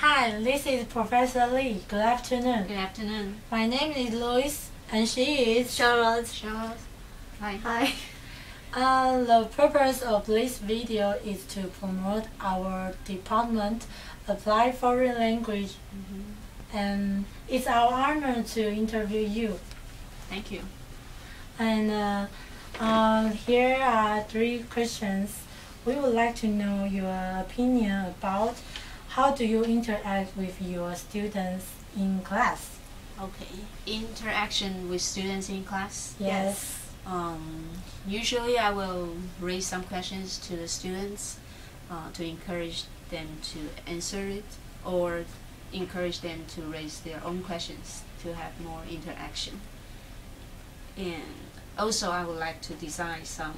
Hi, this is Professor Lee. Good afternoon. Good afternoon. My name is Louis, and she is Charlotte. Charlotte. Hi. Hi. The purpose of this video is to promote our department, Applied Foreign Language, and it's our honor to interview you. Thank you. And here are 3 questions. We would like to know your opinion about how do you interact with your students in class? Okay. Interaction with students in class. Yes. Usually I will raise some questions to the students to encourage them to answer it, or encourage them to raise their own questions to have more interaction. And also I would like to design some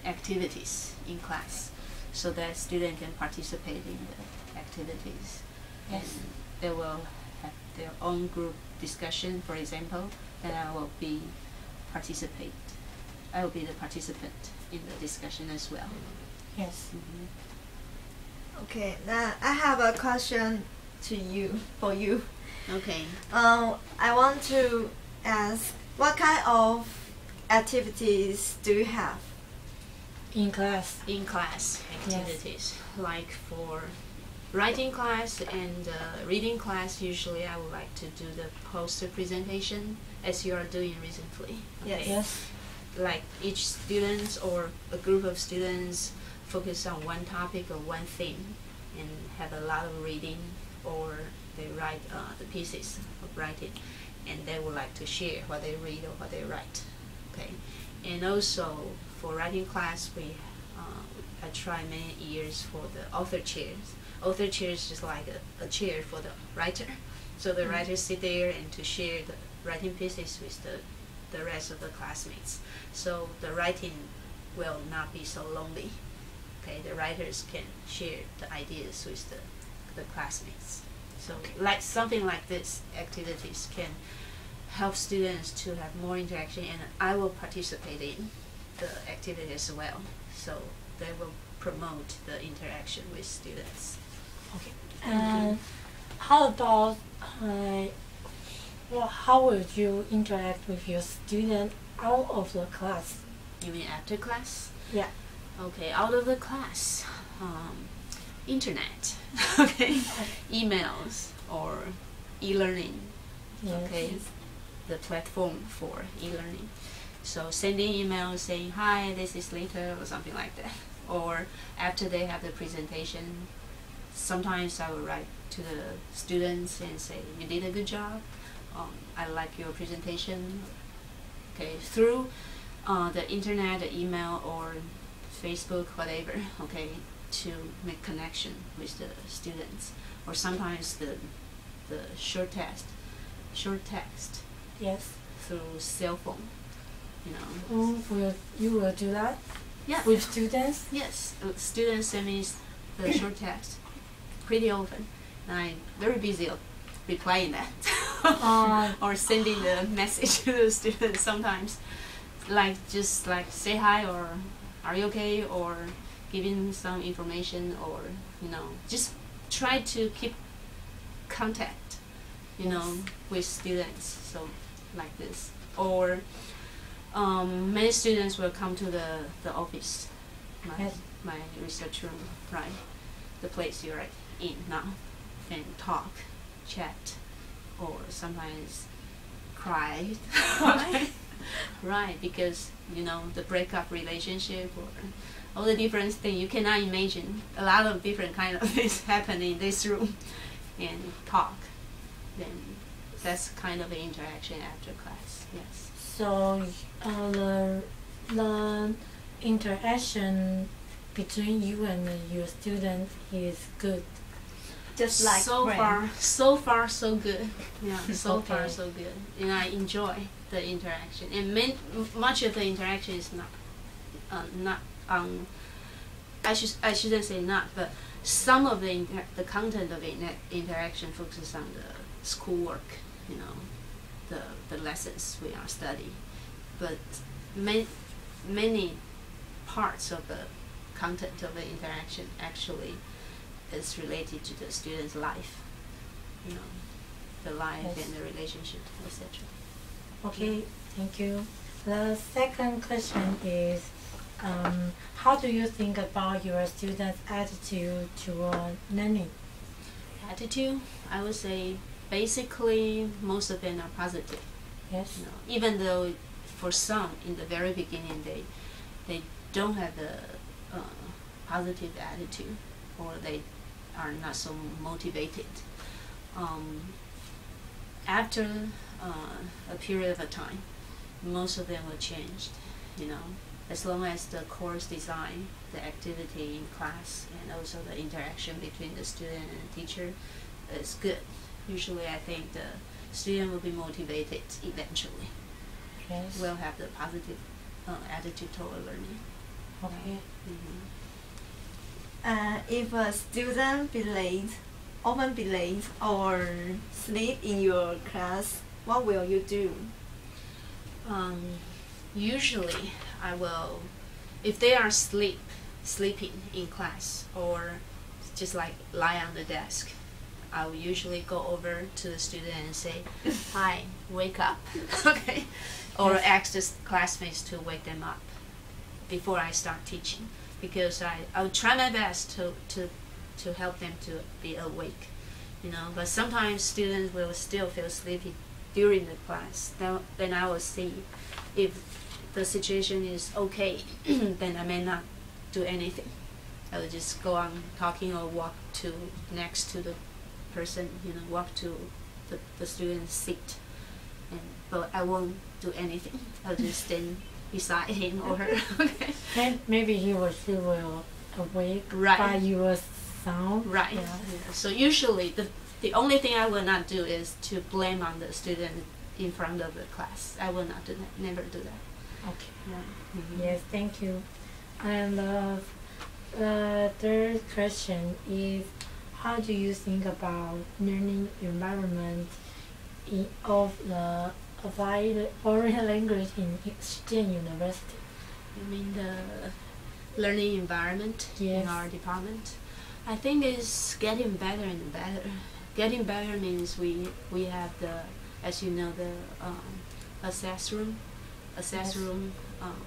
activities in class so that students can participate in the activities. Yes. And they will have their own group discussion, for example, and I will be the participant in the discussion as well. Yes. Okay, now I have a question for you. Okay. I want to ask, what kind of activities do you have? In class. In class activities, like for writing class and reading class, usually I would like to do the poster presentation as you are doing recently. Yes. Yes. Like each student or a group of students focus on one topic or one theme and have a lot of reading, or they write the pieces of writing, and they would like to share what they read or what they write. Okay. And also for writing class, I try many years for the author chairs. Author chair is just like a chair for the writer. So the writers sit there and to share the writing pieces with the rest of the classmates. So the writing will not be so lonely. Okay, the writers can share the ideas with the classmates. So like something like this activities can help students to have more interaction, and I will participate in the activity as well. So they will promote the interaction with students. Okay. And how about how would you interact with your student out of the class? You mean after class? Yeah. Okay, out of the class, internet, okay, emails or e-learning, Yes. okay, the platform for e-learning. So sending emails saying, hi, this is later, or something like that. Or after they have the presentation, sometimes I will write to the students and say, you did a good job, I like your presentation. Okay, through the internet, the email, or Facebook, whatever, okay, to make connection with the students. Or sometimes the short text Yes. through cell phone, you know. You will do that? Yeah. With students? Yes, students send me the short text pretty often, and I'm very busy replying that or sending the message to the students sometimes, like just like say hi or are you okay, or giving some information, or just try to keep contact, with students. So like this, or many students will come to the office, my research room, right, the place you're in now, and talk, chat, or sometimes cry. Right, because the breakup relationship or all the different things you cannot imagine. A lot of different kind of things happen in this room, and talk. Then that's kind of an interaction after class. Yes. So the interaction between you and your student is good. Just like so far so good. Yeah, so Okay. far so good, and I enjoy the interaction. And much of the interaction is not I shouldn't say not, but some of the content of the interaction focuses on the schoolwork, the lessons we are studying. But many parts of the content of the interaction actually is related to the student's life, the life and the relationship, etc. Okay, thank you. The second question is, how do you think about your students' attitude toward learning? Attitude, I would say, basically most of them are positive. Yes. Even though for some in the very beginning they don't have the positive attitude, or they are not so motivated. After a period of time, most of them will change, as long as the course design, the activity in class, and also the interaction between the student and the teacher is good. Usually I think the student will be motivated eventually. Yes. Will have the positive attitude toward learning. Okay. If a student often be late or sleep in your class, what will you do? Usually I will, if they are sleeping in class or just like lie on the desk, I will usually go over to the student and say, "Hi, wake up," okay, or ask the classmates to wake them up before I start teaching, because I will try my best to help them to be awake, But sometimes students will still feel sleepy during the class. Then I will see if the situation is okay. Then I may not do anything. I will just go on talking or walk to next to the person, walk to the student's seat, but I won't do anything. I'll just stand beside him or her. Okay. And maybe he or she will awake by your sound. Right. Yeah. Yeah. So usually the only thing I will not do is to blame on the student in front of the class. I will not do that. Never do that. Okay. Yeah. Yes, thank you. And the third question is, how do you think about learning environment of the applied foreign language in Shijian University? You mean the learning environment in our department? I think it's getting better and better. Getting better means we have the, as you know, the assess room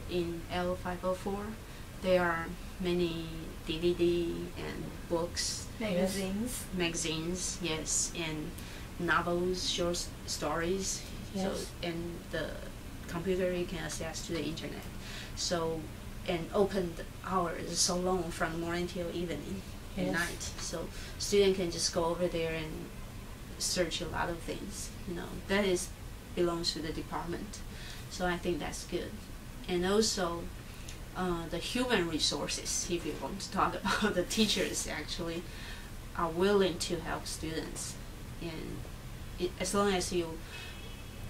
in L504. There are many DVD and books, magazines, yes, and novels, short stories. Yes. So, and the computer you can access to the internet. So, and open hours so long from morning till evening and night. So student can just go over there and search a lot of things. That belongs to the department. So I think that's good. And also the human resources, if you want to talk about the teachers, actually are willing to help students, and as long as you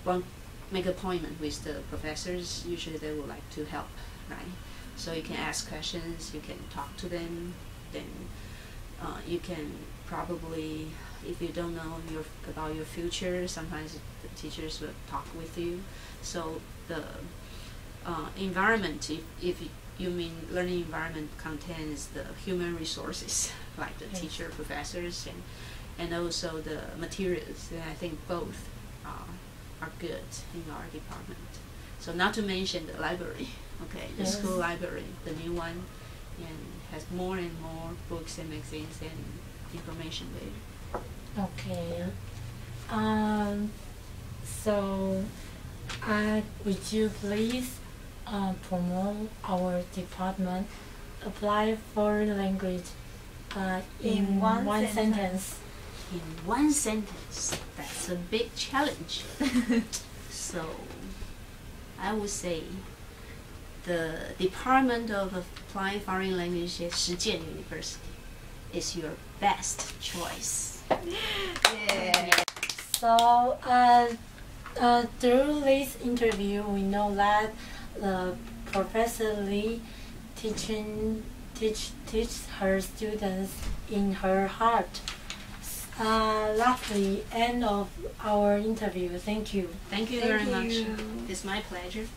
want make appointment with the professors, usually they would like to help, right? So you can ask questions, you can talk to them, then you can probably, if you don't know about your future, sometimes the teachers will talk with you. So the environment, if you mean learning environment, contains the human resources like the teacher, professors, and also the materials. And I think both are good in our department. So not to mention the library, okay, the school library, the new one, and has more and more books and magazines and information there. Okay. So would you please promote our department apply foreign language in one sentence? In one sentence, that's a big challenge. So I would say the Department of Applied Foreign Language at Shijian University is your best choice. Yeah. So through this interview, we know that Professor Lee teaches her students in her heart. Lastly, end of our interview. Thank you. Thank you very much. It's my pleasure.